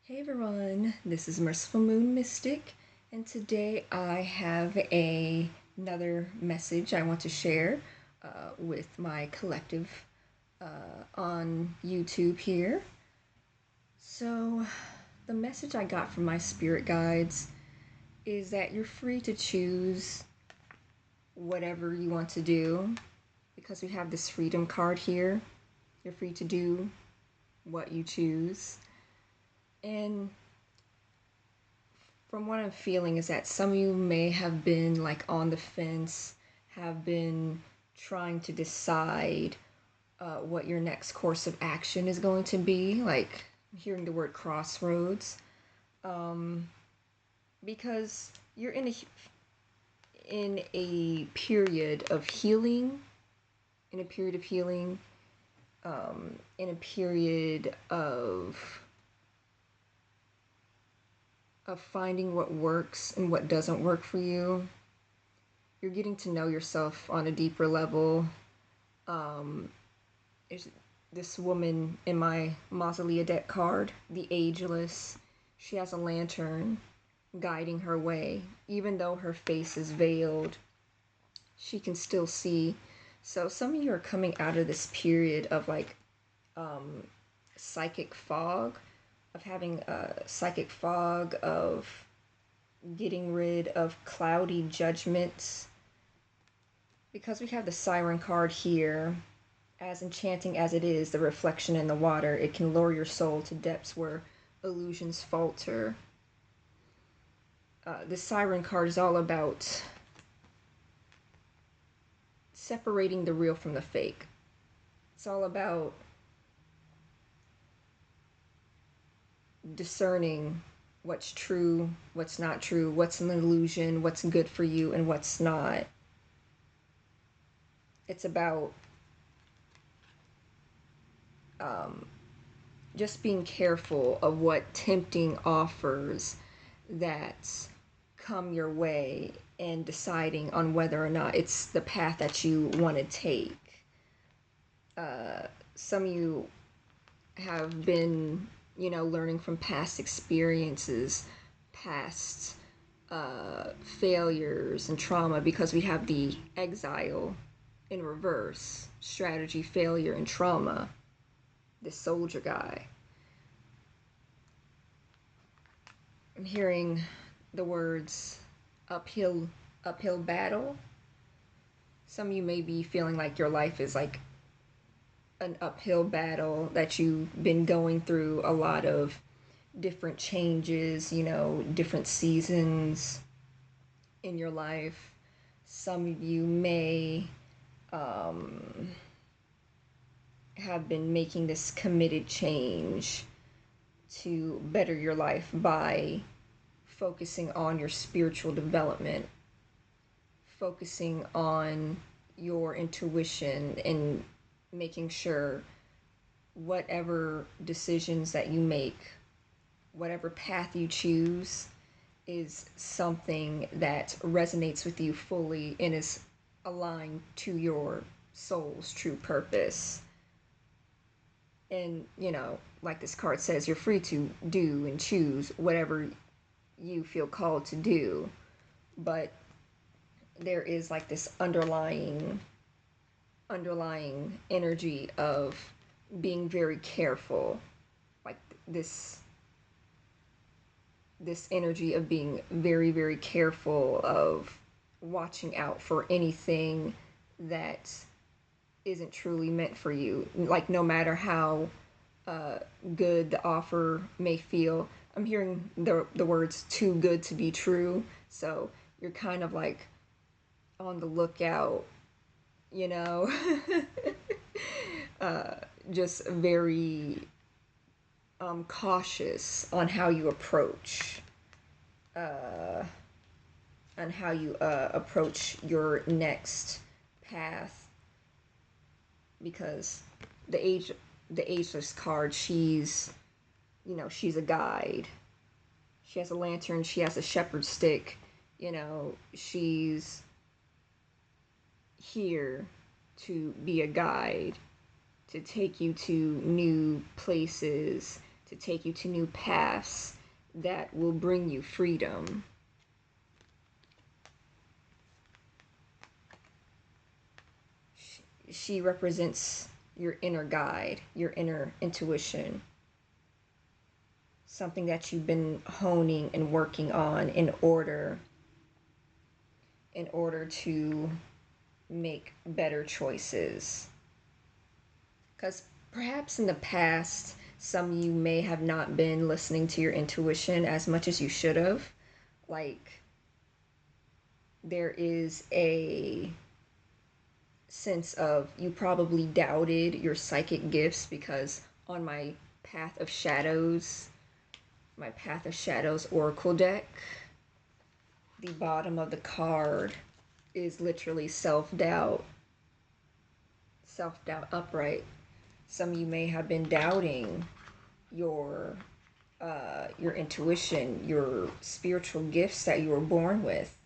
Hey everyone, this is Merciful Moon Mystic, and today I have another message I want to share with my collective on YouTube here. So, the message I got from my spirit guides is that you're free to choose whatever you want to do because we have this freedom card here. You're free to do what you choose. And from what I'm feeling is that some of you may have been like on the fence, have been trying to decide what your next course of action is going to be. Like hearing the word crossroads, um, because you're in a period of healing, in a period of healing, in a period of finding what works and what doesn't work for you. You're getting to know yourself on a deeper level. There's this woman in my Mausolea deck card, the Ageless. She has a lantern guiding her way. Even though her face is veiled, she can still see. So some of you are coming out of this period of like psychic fog, of having a psychic fog, of getting rid of cloudy judgments. Because we have the Siren card here, as enchanting as it is, the reflection in the water, it can lure your soul to depths where illusions falter. The Siren card is all about separating the real from the fake. It's all about discerning what's true, what's not true, what's an illusion, what's good for you, and what's not. It's about just being careful of what tempting offers that come your way and deciding on whether or not it's the path that you want to take. Some of you have been, learning from past experiences, past failures and trauma, because we have the exile in reverse, strategy, failure, and trauma, this soldier guy. I'm hearing the words uphill battle. Some of you may be feeling like your life is like an uphill battle, that you've been going through a lot of different changes, different seasons in your life. Some of you may have been making this committed change to better your life by focusing on your spiritual development, focusing on your intuition, and making sure whatever decisions that you make, whatever path you choose, is something that resonates with you fully and is aligned to your soul's true purpose. And, like this card says, you're free to do and choose whatever you feel called to do. But there is like this underlying energy of being very careful, like this energy of being very, very careful, of watching out for anything that isn't truly meant for you. Like, no matter how good the offer may feel. I'm hearing the words too good to be true. So you're kind of like on the lookout, you know, just very cautious on how you approach your next path, because the ageless card, she's she's a guide. She has a lantern, she has a shepherd's stick, she's here to be a guide, to take you to new places, to take you to new paths that will bring you freedom. She represents your inner guide, your inner intuition, something that you've been honing and working on in order to make better choices. Because perhaps in the past, some of you may have not been listening to your intuition as much as you should have. Like, there is a sense of you probably doubted your psychic gifts, because on my Path of Shadows Oracle deck, the bottom of the card is literally self-doubt upright. Some of you may have been doubting your intuition, your spiritual gifts that you were born with.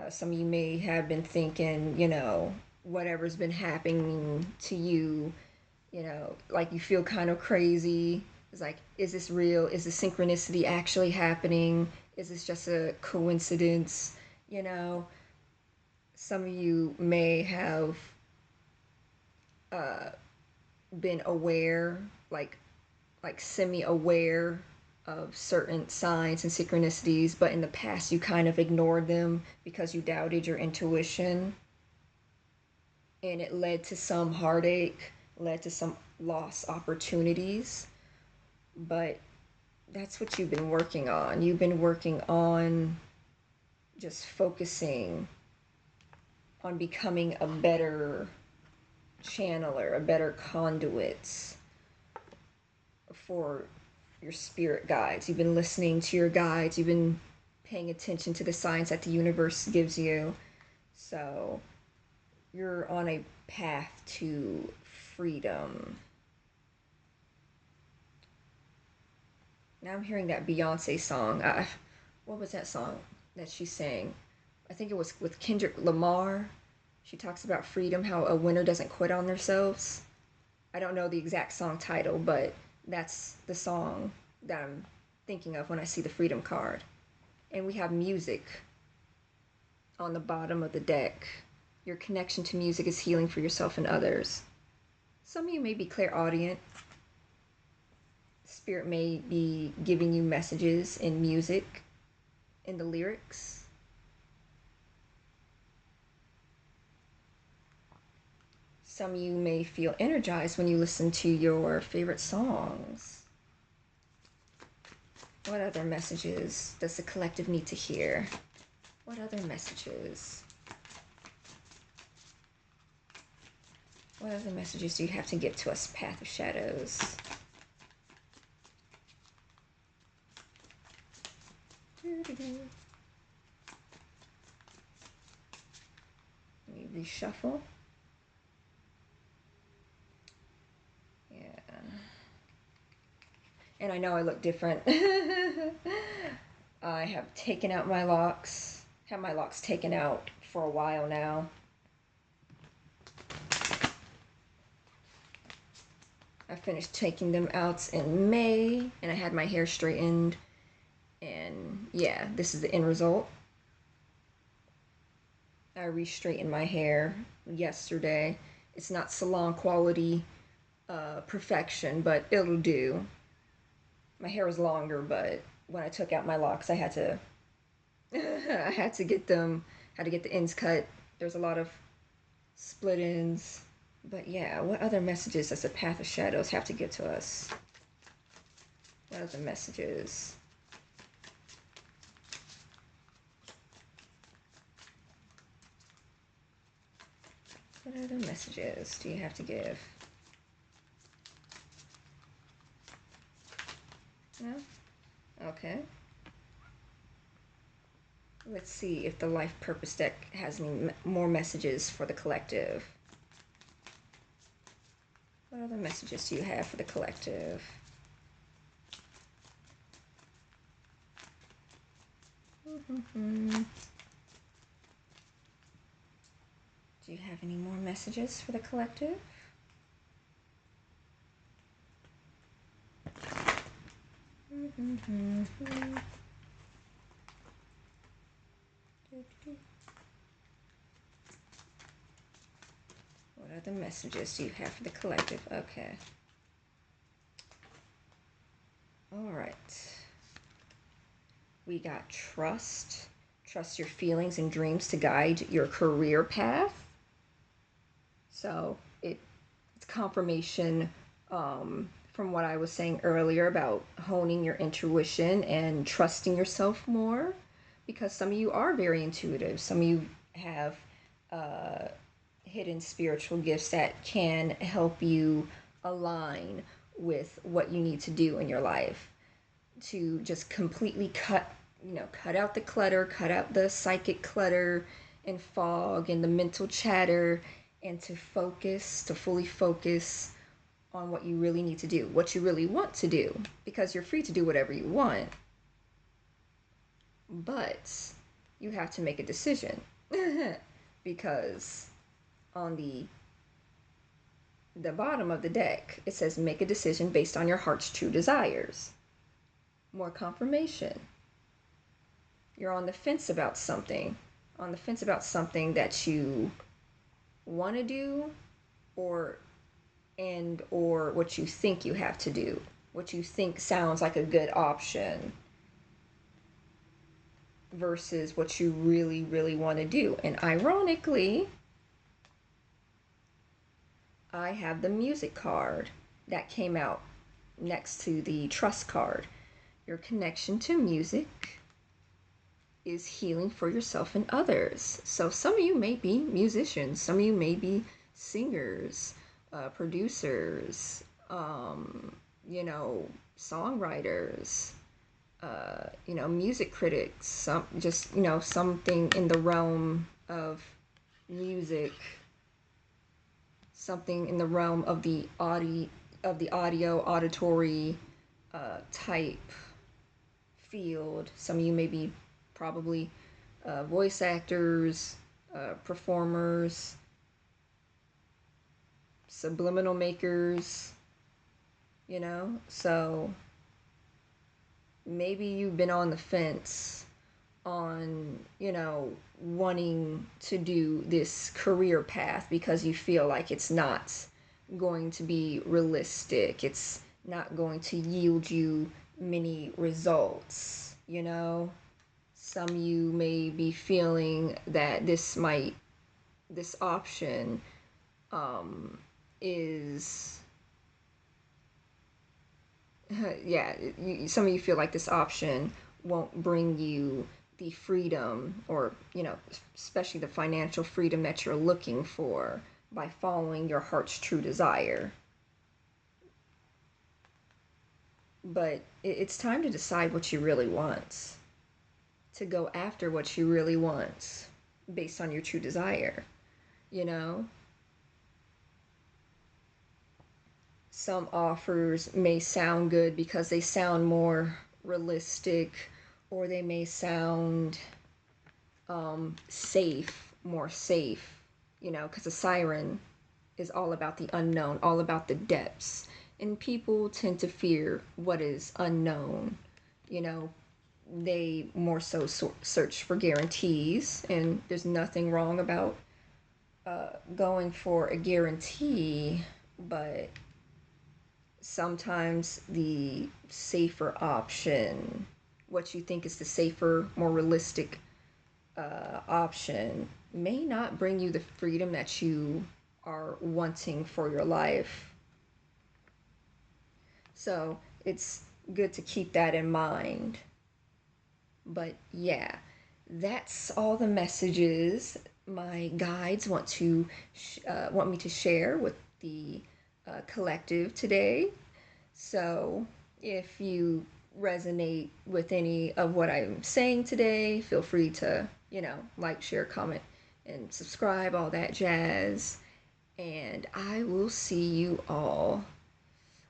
Some of you may have been thinking, whatever's been happening to you, like you feel kind of crazy. It's like, is this real? Is the synchronicity actually happening? Is this just a coincidence? Some of you may have been aware, like semi-aware of certain signs and synchronicities, but in the past you kind of ignored them because you doubted your intuition, and it led to some heartache, led to some lost opportunities. But that's what you've been working on. You've been working on just focusing on becoming a better channeler, a better conduit for your spirit guides. You've been listening to your guides. You've been paying attention to the signs that the universe gives you. So you're on a path to freedom. Now I'm hearing that Beyonce song. What was that song that she sang? I think it was with Kendrick Lamar. She talks about freedom, how a winner doesn't quit on themselves. I don't know the exact song title, but that's the song that I'm thinking of when I see the freedom card. And we have music on the bottom of the deck. Your connection to music is healing for yourself and others. Some of you may be clairaudient. Spirit may be giving you messages in music, in the lyrics. Some of you may feel energized when you listen to your favorite songs. What other messages does the collective need to hear? What other messages? What other messages do you have to give to us, Path of Shadows? Let me reshuffle. Yeah. And I know I look different. I have taken out my locks. Had my locks taken out for a while now. I finished taking them out in May, and I had my hair straightened. And yeah, this is the end result. I re-straightened my hair yesterday. It's not salon quality perfection, but it'll do. My hair was longer, but when I took out my locks, I had to I had to get the ends cut. There's a lot of split ends. But yeah, what other messages does the Path of Shadows have to give to us? What other messages? What other messages do you have to give? No? Okay. Let's see if the Life Purpose deck has any more messages for the collective. What other messages do you have for the collective? Do you have any more messages for the collective? What other messages do you have for the collective? Okay. All right. We got trust. Trust your feelings and dreams to guide your career path. So it's confirmation from what I was saying earlier about honing your intuition and trusting yourself more, because some of you are very intuitive. Some of you have hidden spiritual gifts that can help you align with what you need to do in your life to just completely cut out the clutter, cut out the psychic clutter and fog and the mental chatter, and to fully focus on what you really need to do, what you really want to do, because you're free to do whatever you want, but you have to make a decision. Because on the bottom of the deck it says make a decision based on your heart's true desires. More confirmation. You're on the fence about something, that you want to do, or what you think you have to do, what you think sounds like a good option versus what you really, really want to do. And ironically, I have the music card that came out next to the trust card. Your connection to music is healing for yourself and others. So some of you may be musicians, some of you may be singers, producers, songwriters, music critics, something in the realm of music, something in the realm of the auditory type field. Some of you may be probably voice actors, performers, subliminal makers, so maybe you've been on the fence on, wanting to do this career path because you feel like it's not going to be realistic. It's not going to yield you many results, Some of you may be feeling that this option is some of you feel like this option won't bring you the freedom, or especially the financial freedom that you're looking for by following your heart's true desire. But it's time to decide what you really want, to go after what you really want based on your true desire. Some offers may sound good because they sound more realistic, or they may sound more safe, because a siren is all about the unknown, all about the depths. And people tend to fear what is unknown. They more so search for guarantees, and there's nothing wrong about going for a guarantee, but sometimes the safer option, what you think is the safer, more realistic option, may not bring you the freedom that you are wanting for your life. So it's good to keep that in mind. But yeah, that's all the messages my guides want me to share with the collective today. So if you resonate with any of what I'm saying today, feel free to like, share, comment, and subscribe, all that jazz. And I will see you all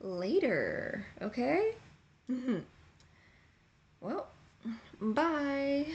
later, okay? Well, bye.